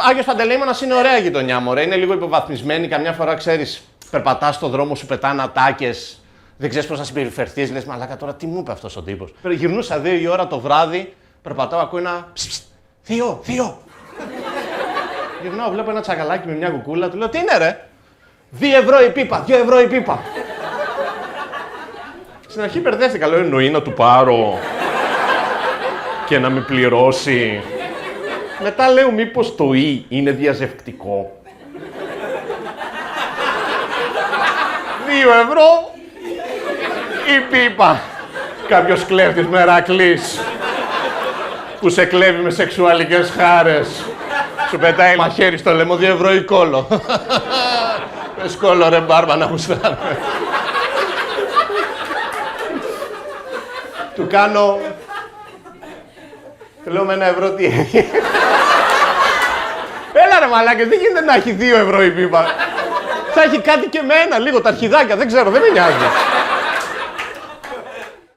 Άγιος Παντελεήμονας είναι ωραία γειτονιά, μωρέ. Είναι λίγο υποβαθμισμένη. Καμιά φορά ξέρεις, περπατάς στον δρόμο, σου πετάνε ατάκες. Δεν ξέρεις πώς να συμπεριφερθείς. Λες, μαλάκα τώρα τι μου είπε αυτός ο τύπος. Γυρνούσα 2 η ώρα το βράδυ, περπατάω, ακούω ένα. Θείο. Γυρνάω, βλέπω ένα τσακαλάκι με μια κουκούλα, του λέω τι είναι ρε. 2 ευρώ η πίπα, 2 ευρώ η πίπα. Στην αρχή μπερδεύτηκα, λέω εννοεί να του πάρω και να με πληρώσει. Μετά λέω μήπως το «ή» είναι διαζευκτικό. 2 ευρώ η πίπα. Κάποιος κλέφτης Μερακλής που σε κλέβει με σεξουαλικές χάρες. Σου πετάει μαχαίρι στο λαιμό, 2 ευρώ η κόλο. Πες κόλο ρε μπάρμα να γουστάρουμε. Του κάνω... Του λέω με 1 ευρώ τι έχει. Έλα ρε μαλάκες, δεν γίνεται να έχει 2 ευρώ η πίπα. Θα έχει κάτι και με 1, λίγο τα αρχιδάκια, δεν ξέρω, δεν με νοιάζει.